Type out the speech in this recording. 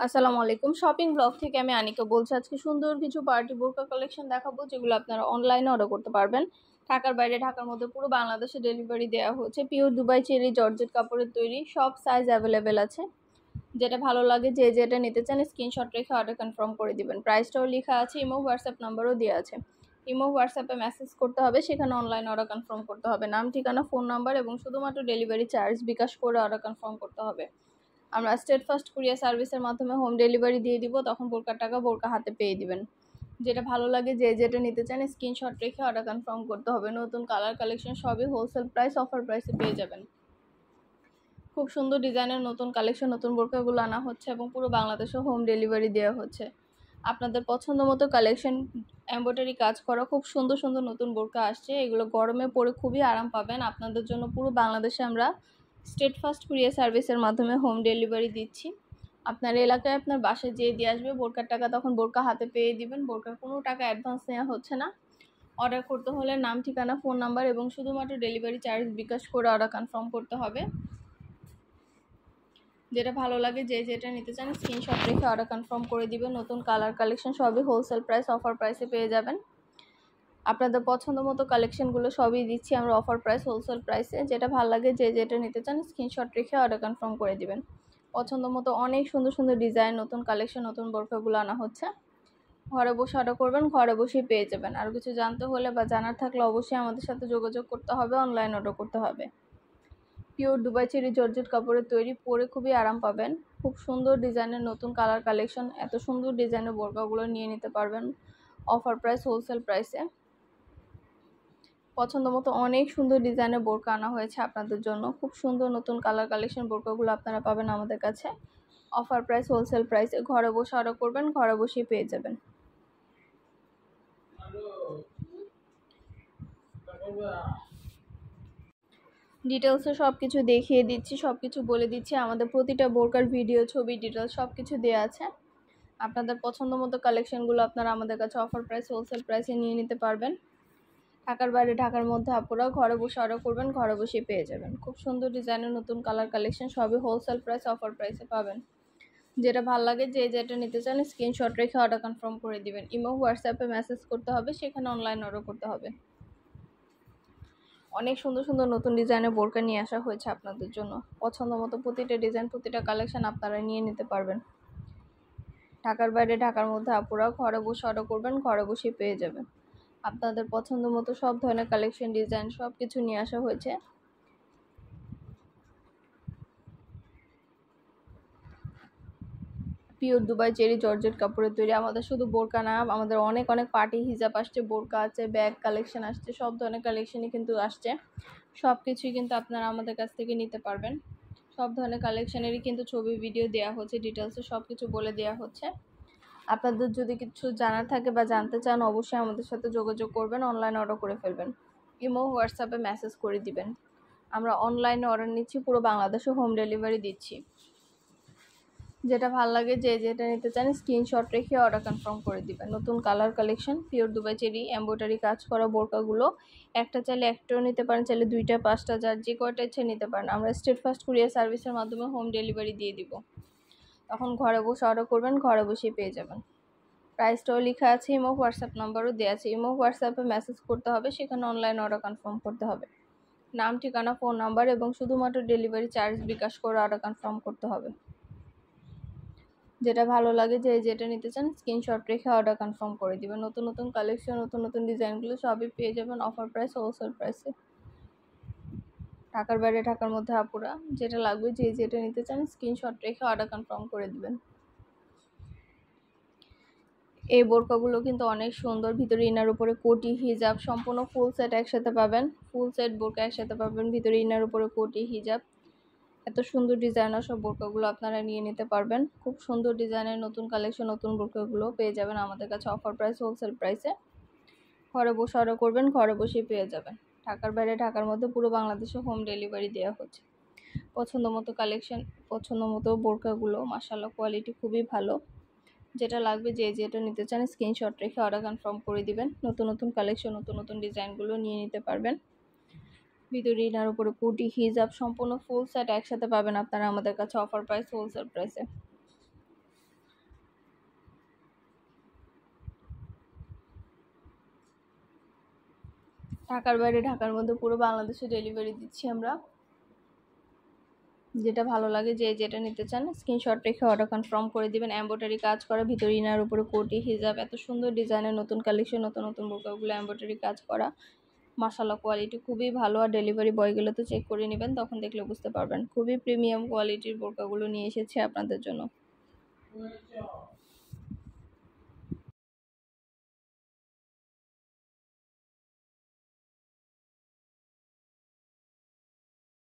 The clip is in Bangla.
আসসালামু আলাইকুম। শপিং ব্লগ থেকে আমি আনিকা বলছি। আজকে সুন্দর কিছু পার্টি বোরকা কালেকশন দেখাবো, যেগুলো আপনারা অনলাইনে অর্ডার করতে পারবেন। ঢাকার বাইরে, ঢাকার মধ্যে পুরো বাংলাদেশে ডেলিভারি দেওয়া হচ্ছে। পিওর দুবাই চেরি জর্জেট কাপড়ের তৈরি, সব সাইজ অ্যাভেলেবেল আছে। যেটা ভালো লাগে, যে যেটা নিতে চান স্ক্রিনশট রেখে অর্ডার কনফার্ম করে দিবেন। প্রাইসটাও লেখা আছে, ইমো হোয়াটসঅ্যাপ নাম্বারও দেওয়া আছে। ইমো হোয়াটসঅ্যাপে মেসেজ করতে হবে, সেখানে অনলাইন অর্ডার কনফার্ম করতে হবে। নাম, ঠিকানা, ফোন নাম্বার এবং শুধুমাত্র ডেলিভারি চার্জ বিকাশ করে অর্ডার কনফার্ম করতে হবে। আমরা স্টেট ফার্স্ট কুরিয়ার সার্ভিসের মাধ্যমে হোম ডেলিভারি দিয়ে দিব। তখন বোরকার টাকা বোরকা হাতে পেয়ে দিবেন। যেটা ভালো লাগে, যে যেটা নিতে চান স্ক্রিনশট রেখে অর্ডার কনফার্ম করতে হবে। নতুন কালার কালেকশন সবই হোলসেল প্রাইস, অফার প্রাইসে পেয়ে যাবেন। খুব সুন্দর ডিজাইনের নতুন কালেকশন, নতুন বোরকাগুলো আনা হচ্ছে এবং পুরো বাংলাদেশে হোম ডেলিভারি দেওয়া হচ্ছে। আপনাদের পছন্দ মতো কালেকশন, এমব্রয়ডারি কাজ করা খুব সুন্দর সুন্দর নতুন বোরকা আসছে। এগুলো গরমে পরে খুবই আরাম পাবেন। আপনাদের জন্য পুরো বাংলাদেশে আমরা স্টেট ফার্স্ট কুরিয়ার সার্ভিসের মাধ্যমে হোম ডেলিভারি দিচ্ছি। আপনার এলাকায় আপনার বাসায় যেয়ে দিয়ে আসবে বোরকার টাকা, তখন বোরকা হাতে পেয়ে দিবেন। বোরকার কোনো টাকা অ্যাডভান্স নেওয়া হচ্ছে না। অর্ডার করতে হলে নাম, ঠিকানা, ফোন নাম্বার এবং শুধুমাত্র ডেলিভারি চার্জ বিকাশ করে অর্ডার কনফার্ম করতে হবে। যেটা ভালো লাগে, যে যেটা নিতে চান স্ক্রিনশট রেখে অর্ডার কনফার্ম করে দিবেন। নতুন কালার কালেকশন সবই হোলসেল প্রাইস, অফার প্রাইসে পেয়ে যাবেন। আপনাদের পছন্দ মতো কালেকশনগুলো সবই দিচ্ছি আমরা অফার প্রাইস, হোলসেল প্রাইসে। যেটা ভালো লাগে, যে যেটা নিতে চান স্ক্রিনশট রেখে অর্ডার কনফার্ম করে দিবেন। পছন্দ মতো অনেক সুন্দর সুন্দর ডিজাইন, নতুন কালেকশন, নতুন বোরকাগুলো আনা হচ্ছে। ঘরে বসে অর্ডার করবেন, ঘরে বসেই পেয়ে যাবেন। আর কিছু জানতে হলে বা জানার থাকলে অবশ্যই আমাদের সাথে যোগাযোগ করতে হবে, অনলাইন অর্ডার করতে হবে। পিওর দুবাই চেরি জর্জেট কাপড়ের তৈরি, পরে খুবই আরাম পাবেন। খুব সুন্দর ডিজাইনের নতুন কালার কালেকশন, এত সুন্দর ডিজাইনের বোরকাগুলো নিয়ে নিতে পারবেন অফার প্রাইস, হোলসেল প্রাইসে। পছন্দ মতো অনেক সুন্দর ডিজাইনের বোরকা আনা হয়েছে আপনাদের জন্য। খুব সুন্দর নতুন কালার কালেকশন বোরকাগুলো আপনারা পাবেন আমাদের কাছে অফার প্রাইস, হোলসেল প্রাইসে। ঘরে বসে অর্ডার করবেন, ঘরে বসেই পেয়ে যাবেন। ডিটেলসে সব কিছু দেখিয়ে দিচ্ছি, সব কিছু বলে দিচ্ছি। আমাদের প্রতিটা বোরকার ভিডিও, ছবি, ডিটেলস সব কিছু দেওয়া আছে। আপনাদের পছন্দ মতো কালেকশনগুলো আপনারা আমাদের কাছে অফার প্রাইস, হোলসেল প্রাইসে নিয়ে নিতে পারবেন। ঢাকার বাইরে, ঢাকার মধ্যে আপুরা ঘরে বসে অর্ডার করবেন, ঘরে বসেই পেয়ে যাবেন। খুব সুন্দর ডিজাইনের নতুন কালার কালেকশন সবই হোলসেল প্রাইস, অফার প্রাইসে পাবেন। যেটা ভালো লাগে, যে যেটা নিতে চান স্ক্রিনশট রেখে অর্ডার কনফার্ম করে দিবেন। ইমো হোয়াটসঅ্যাপে মেসেজ করতে হবে, সেখানে অনলাইন অর্ডার করতে হবে। অনেক সুন্দর সুন্দর নতুন ডিজাইনের বোরকা নিয়ে আসা হয়েছে আপনাদের জন্য। পছন্দ মতো প্রতিটা ডিজাইন, প্রতিটা কালেকশন আপনারা নিয়ে নিতে পারবেন। ঢাকার বাইরে, ঢাকার মধ্যে আপুরা ঘরে বসে অর্ডার করবেন, ঘরে বসেই পেয়ে যাবেন। আপনাদের পছন্দ মতো সব ধরনের কালেকশন, ডিজাইন সব কিছু নিয়ে আসা হয়েছে। পিওর দুবাই চেরি জর্জেট কাপড়ের তৈরি। আমাদের শুধু বোরকা না, আমাদের অনেক অনেক পার্টি হিজাব আসছে, বোরকা আছে, ব্যাগ কালেকশন আসছে, সব ধরনের কালেকশনই কিন্তু আসছে। সব কিছুই কিন্তু আপনারা আমাদের কাছ থেকে নিতে পারবেন। সব ধরনের কালেকশনেরই কিন্তু ছবি, ভিডিও দেওয়া হচ্ছে, ডিটেলসে সব কিছু বলে দেওয়া হচ্ছে। আপনাদের যদি কিছু জানার থাকে বা জানতে চান, অবশ্যই আমাদের সাথে যোগাযোগ করবেন, অনলাইন অর্ডার করে ফেলবেন। ইমো হোয়াটসঅ্যাপে মেসেজ করে দিবেন। আমরা অনলাইনে অর্ডার নিচ্ছি, পুরো বাংলাদেশে হোম ডেলিভারি দিচ্ছি। যেটা ভালো লাগে, যে যেটা নিতে চান স্ক্রিনশট রেখে অর্ডার কনফার্ম করে দিবেন। নতুন colour collection, pure Dubai cherry embroidery কাজ করা বোরকাগুলো, একটা চাইলে একটাও নিতে পারেন, চাইলে 2টা 5টা, যার যে কয়টা ইচ্ছে নিতে পারেন। আমরা স্টেট ফার্স্ট কুরিয়ার সার্ভিসের মাধ্যমে হোম ডেলিভারি দিয়ে দিব। তখন ঘরে বসে অর্ডার করবেন, ঘরে বসেই পেয়ে যাবেন। প্রাইসটাও লেখা আছে, ইমো হোয়াটসঅ্যাপ নাম্বারও দেওয়া আছে। ইমো হোয়াটসঅ্যাপে মেসেজ করতে হবে, সেখানে অনলাইন অর্ডার কনফার্ম করতে হবে। নাম, ঠিকানা, ফোন নাম্বার এবং শুধুমাত্র ডেলিভারি চার্জ বিকাশ করে অর্ডার কনফার্ম করতে হবে। যেটা ভালো লাগে, যে যেটা নিতে চান স্ক্রিনশট রেখে অর্ডার কনফার্ম করে দিবেন। নতুন নতুন কালেকশন, নতুন নতুন ডিজাইনগুলো সবই পেয়ে যাবেন অফার প্রাইস, হোলসেল প্রাইসে। ঢাকার বাইরে, ঢাকার মধ্যে আপুরা যেটা লাগবে, যে যেটা নিতে চান স্ক্রিনশট রেখে অর্ডার কনফার্ম করে দিবেন। এই বোরকাগুলো কিন্তু অনেক সুন্দর। ভিতরে ইনার উপরে কোটি, হিজাব, সম্পূর্ণ ফুল সেট একসাথে পাবেন। ফুল সেট বোরকা একসাথে পাবেন, ভিতরে ইনার উপরে কোটি, হিজাব। এত সুন্দর ডিজাইনার সব বোরকাগুলো আপনারা নিয়ে নিতে পারবেন। খুব সুন্দর ডিজাইনের নতুন কালেকশন, নতুন বোরকাগুলো পেয়ে যাবেন আমাদের কাছে অফার প্রাইস, হোলসেল প্রাইসে। ঘরে বসে অর্ডার করবেন, ঘরে বসেই পেয়ে যাবেন। ঢাকার বাইরে, ঢাকার মধ্যে পুরো বাংলাদেশে হোম ডেলিভারি দেওয়া হচ্ছে। পছন্দ মতো কালেকশন, পছন্দ মতো বোরকাগুলো মাশাআল্লাহ কোয়ালিটি খুবই ভালো। যেটা লাগবে, যে যেটা নিতে চান স্ক্রিনশট রেখে অর্ডার কনফার্ম করে দিবেন। নতুন নতুন কালেকশন, নতুন নতুন ডিজাইনগুলো নিয়ে নিতে পারবেন। ভিতরে ইনার উপরে কোটি, হিজাব, সম্পূর্ণ ফুল সেট একসাথে পাবেন আপনারা আমাদের কাছে অফার প্রাইস, হোলসেল প্রাইসে। ঢাকার বাইরে ঢাকার মধ্যে পুরো বাংলাদেশে ডেলিভারি দিচ্ছি আমরা। যেটা ভালো লাগে, যেটা নিতে চান স্ক্রিনশট রেখে অর্ডার কনফার্ম করে দিবেন। এমব্রয়ডারি কাজ করা, ভিতরে ইনার উপরে কোটি হিজাব, এত সুন্দর ডিজাইনের নতুন কালেকশন, নতুন নতুন বোরকাগুলো এমব্রয়ডারি কাজ করা। মাশাআল্লাহ কোয়ালিটি খুবই ভালো। আর ডেলিভারি বয়গুলো তো চেক করে নেবেন, তখন দেখলে বুঝতে পারবেন। খুবই প্রিমিয়াম কোয়ালিটির বোরকাগুলো নিয়ে এসেছি আপনাদের জন্য।